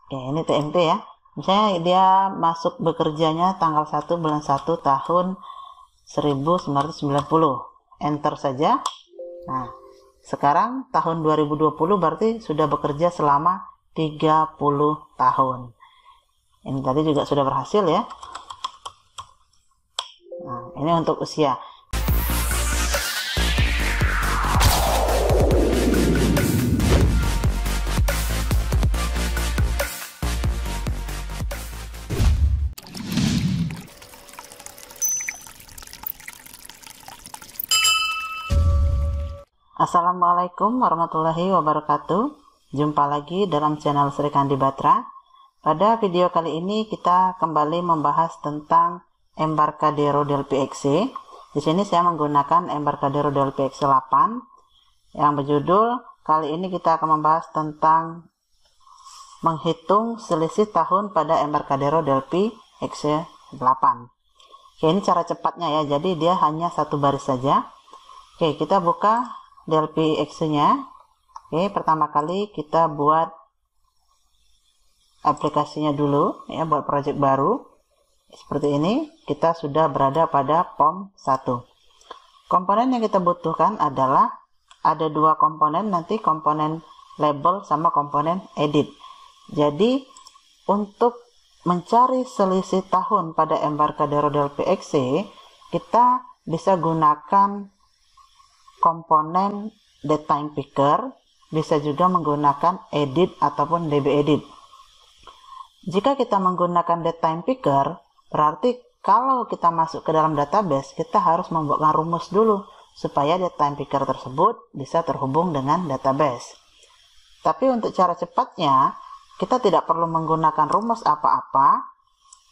Oke, ini TMT ya. Misalnya dia masuk bekerjanya tanggal 1 bulan 1 tahun 1990. Enter saja. Nah, sekarang tahun 2020 berarti sudah bekerja selama 30 tahun. Ini tadi juga sudah berhasil ya. Nah, ini untuk usia. Assalamualaikum warahmatullahi wabarakatuh. Jumpa lagi dalam channel Sri Kandi Batra. Pada video kali ini kita kembali membahas tentang Embarcadero del PXE. Di sini saya menggunakan Embarcadero del PXE 8 yang berjudul, kali ini kita akan membahas tentang menghitung selisih tahun pada Embarcadero del PXE 8. Oke, ini cara cepatnya ya. Jadi dia hanya satu baris saja. Oke, kita buka del PXE-nya. Oke, pertama kali kita buat aplikasinya dulu ya, buat project baru. Seperti ini, kita sudah berada pada POM 1. Komponen yang kita butuhkan adalah ada dua komponen, nanti komponen label sama komponen edit. Jadi, untuk mencari selisih tahun pada Embarcadero del PXE, kita bisa gunakan komponen datetime picker, bisa juga menggunakan edit ataupun db edit. Jika kita menggunakan datetime picker, berarti kalau kita masuk ke dalam database, kita harus membuatkan rumus dulu supaya datetime picker tersebut bisa terhubung dengan database. Tapi untuk cara cepatnya, kita tidak perlu menggunakan rumus apa-apa.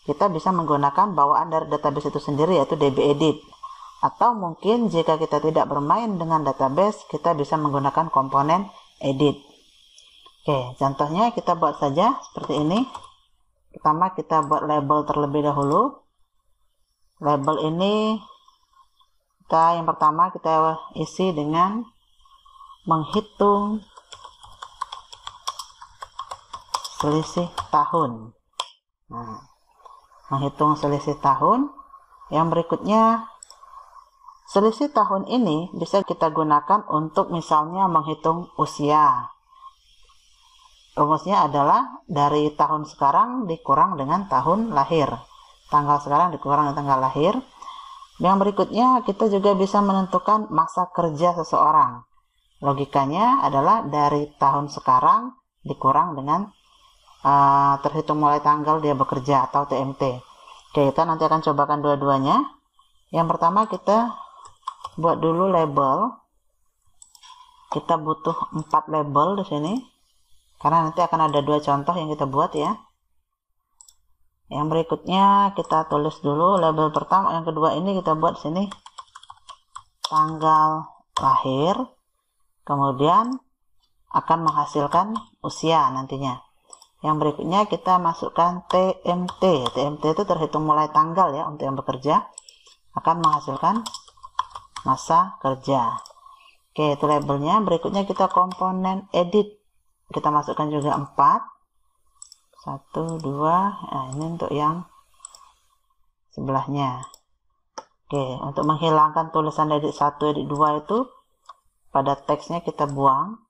Kita bisa menggunakan bawaan dari database itu sendiri, yaitu db edit. Atau mungkin jika kita tidak bermain dengan database, kita bisa menggunakan komponen edit. Oke, contohnya kita buat saja seperti ini. Pertama kita buat label terlebih dahulu. Label ini yang pertama kita isi dengan menghitung selisih tahun. Nah, menghitung selisih tahun. Yang berikutnya, selisih tahun ini bisa kita gunakan untuk misalnya menghitung usia. Rumusnya adalah dari tahun sekarang dikurang dengan tahun lahir. Tanggal sekarang dikurang dengan tanggal lahir. Yang berikutnya kita juga bisa menentukan masa kerja seseorang. Logikanya adalah dari tahun sekarang dikurang dengan terhitung mulai tanggal dia bekerja atau TMT. Oke, kita nanti akan cobakan dua-duanya. Yang pertama kita buat dulu label. Kita butuh 4 label di sini karena nanti akan ada 2 contoh yang kita buat ya. Yang berikutnya kita tulis dulu label pertama, yang kedua ini kita buat di sini tanggal lahir, kemudian akan menghasilkan usia nantinya. Yang berikutnya kita masukkan TMT. TMT itu terhitung mulai tanggal ya, untuk yang bekerja akan menghasilkan masa kerja. Oke, itu labelnya. Berikutnya kita komponen edit. Kita masukkan juga 4. 1, 2. Nah, ini untuk yang sebelahnya. Oke, untuk menghilangkan tulisan edit 1, edit 2 itu pada teksnya kita buang.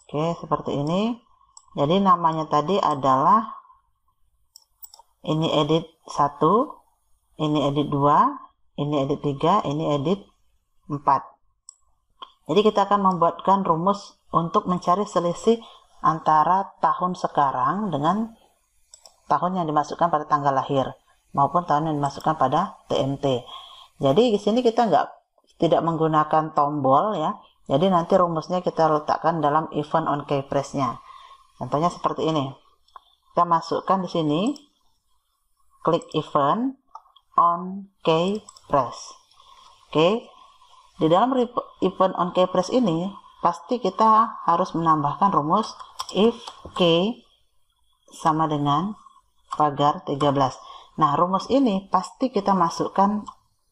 Oke, seperti ini. Jadi namanya tadi adalah ini edit 1, ini edit 2, ini edit 3, ini edit 4. Jadi kita akan membuatkan rumus untuk mencari selisih antara tahun sekarang dengan tahun yang dimasukkan pada tanggal lahir maupun tahun yang dimasukkan pada TMT. Jadi di sini kita tidak menggunakan tombol ya. Jadi nanti rumusnya kita letakkan dalam event on key press-nya. Contohnya seperti ini. Kita masukkan di sini, klik event on key press. Oke, di dalam event on key press ini pasti kita harus menambahkan rumus if key sama dengan pagar 13. Nah, rumus ini pasti kita masukkan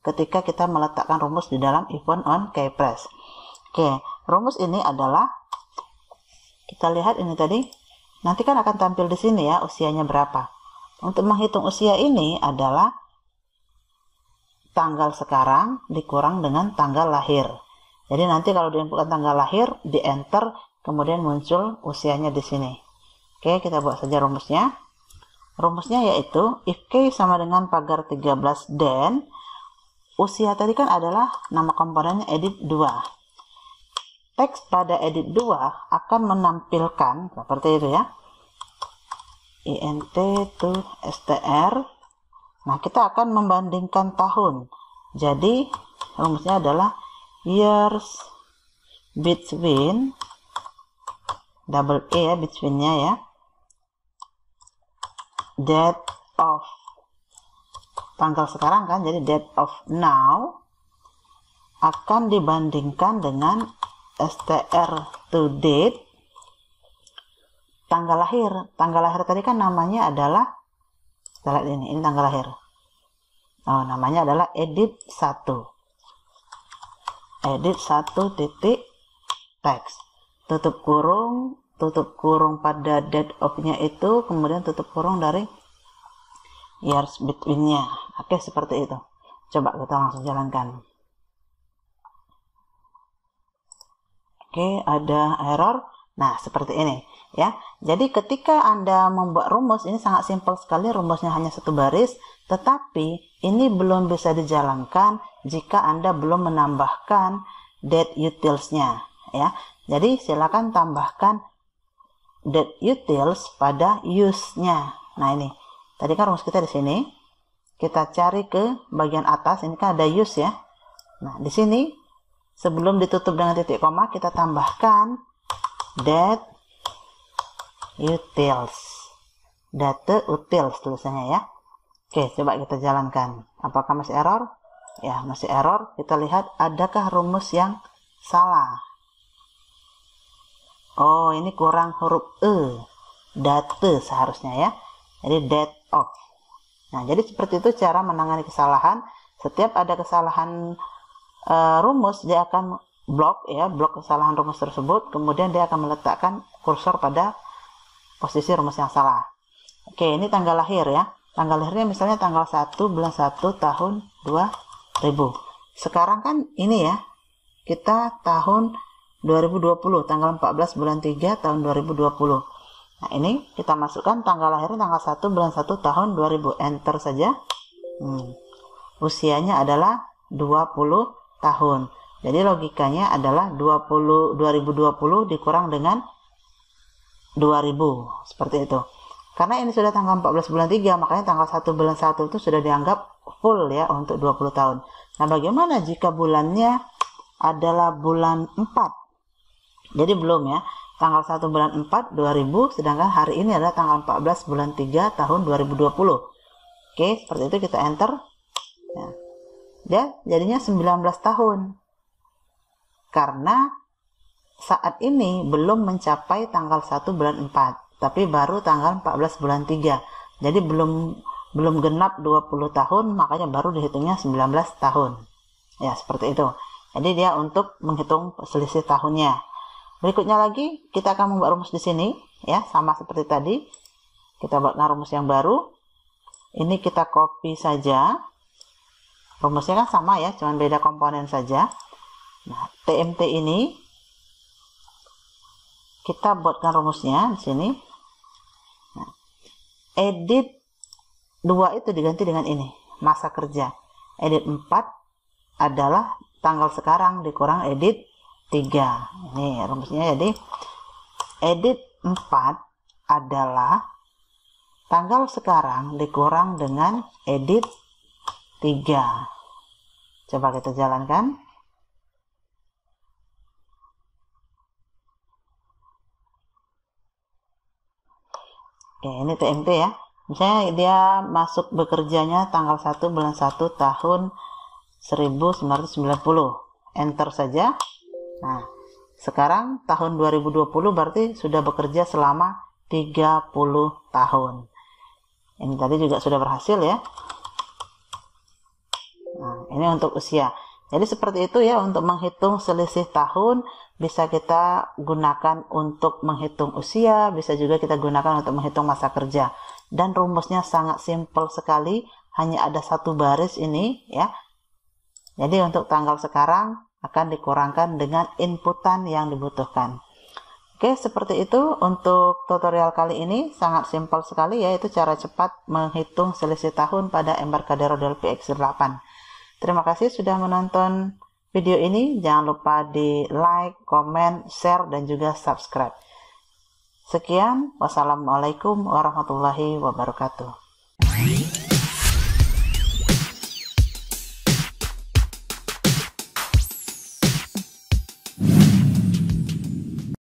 ketika kita meletakkan rumus di dalam event on key press. Oke, rumus ini adalah, kita lihat ini tadi, nanti kan akan tampil di sini ya, usianya berapa. Untuk menghitung usia ini adalah tanggal sekarang dikurang dengan tanggal lahir. Jadi nanti kalau diinputkan tanggal lahir, di enter, kemudian muncul usianya di sini. Oke, kita buat saja rumusnya. Rumusnya yaitu, if K sama dengan pagar 13 then, usia tadi kan adalah nama komponennya edit 2. Teks pada edit 2 akan menampilkan, seperti itu ya, int to str. Nah, kita akan membandingkan tahun. Jadi, rumusnya adalah years between, double E ya, between-nya ya, date of, tanggal sekarang kan, jadi date of now, akan dibandingkan dengan str to date, tanggal lahir. Tanggal lahir tadi kan namanya adalah, kita lihat ini tanggal lahir. Oh, namanya adalah edit 1. Edit 1 titik teks. Tutup kurung pada date of-nya itu, kemudian tutup kurung dari years between-nya. Oke, seperti itu. Coba kita langsung jalankan. Oke, ada error. Nah, seperti ini ya. Jadi ketika Anda membuat rumus, ini sangat simpel sekali, rumusnya hanya satu baris, tetapi ini belum bisa dijalankan jika Anda belum menambahkan date utils-nya ya. Jadi silakan tambahkan date utils pada use-nya. Nah, ini tadi kan rumus kita di sini. Kita cari ke bagian atas, ini kan ada use ya. Nah, di sini sebelum ditutup dengan titik koma, kita tambahkan date utils, date utils tulisannya ya. Oke, coba kita jalankan. Apakah masih error? Ya, masih error. Kita lihat adakah rumus yang salah. Oh, ini kurang huruf E, date seharusnya ya. Jadi date of. Nah, jadi seperti itu cara menangani kesalahan. Setiap ada kesalahan rumus, dia akan blok ya, blok kesalahan rumus tersebut, kemudian dia akan meletakkan kursor pada posisi rumus yang salah. Oke, ini tanggal lahir ya. Tanggal lahirnya misalnya tanggal 1 bulan 1 tahun 2000. Sekarang kan ini ya, kita tahun 2020, tanggal 14 bulan 3 tahun 2020. Nah, ini kita masukkan tanggal lahirnya tanggal 1 bulan 1 tahun 2000. Enter saja. Usianya adalah 20 tahun. Jadi logikanya adalah 2020 dikurang dengan 2000, seperti itu. Karena ini sudah tanggal 14 bulan 3, makanya tanggal 1 bulan 1 itu sudah dianggap full ya untuk 20 tahun. Nah, bagaimana jika bulannya adalah bulan 4? Jadi belum ya, tanggal 1 bulan 4 2000, sedangkan hari ini adalah tanggal 14 bulan 3 tahun 2020. Oke, seperti itu, kita enter. Nah, dia jadinya 19 tahun. Karena saat ini belum mencapai tanggal 1 bulan 4, tapi baru tanggal 14 bulan 3. Jadi belum genap 20 tahun, makanya baru dihitungnya 19 tahun. Ya, seperti itu. Jadi dia untuk menghitung selisih tahunnya. Berikutnya lagi, kita akan membuat rumus di sini ya, sama seperti tadi. Kita buatkan rumus yang baru. Ini kita copy saja. Rumusnya kan sama ya, cuman beda komponen saja. Nah, TMT ini kita buatkan rumusnya di sini. Nah, edit 2 itu diganti dengan ini, masa kerja. Edit 4 adalah tanggal sekarang dikurang edit 3. Ini rumusnya, jadi edit 4 adalah tanggal sekarang dikurang dengan edit 3. Coba kita jalankan. Oke, ini TMT ya. Misalnya dia masuk bekerjanya tanggal 1 bulan 1 tahun 1990. Enter saja. Nah, sekarang tahun 2020 berarti sudah bekerja selama 30 tahun. Ini tadi juga sudah berhasil ya. Nah, ini untuk usia. Jadi seperti itu ya untuk menghitung selisih tahun. Bisa kita gunakan untuk menghitung usia, bisa juga kita gunakan untuk menghitung masa kerja. Dan rumusnya sangat simpel sekali, hanya ada satu baris ini ya. Jadi untuk tanggal sekarang akan dikurangkan dengan inputan yang dibutuhkan. Oke, seperti itu untuk tutorial kali ini. Sangat simpel sekali, yaitu cara cepat menghitung selisih tahun pada Embarcadero del PX8. Terima kasih sudah menonton video ini. Jangan lupa di like, komen, share, dan juga subscribe. Sekian, wassalamualaikum warahmatullahi wabarakatuh.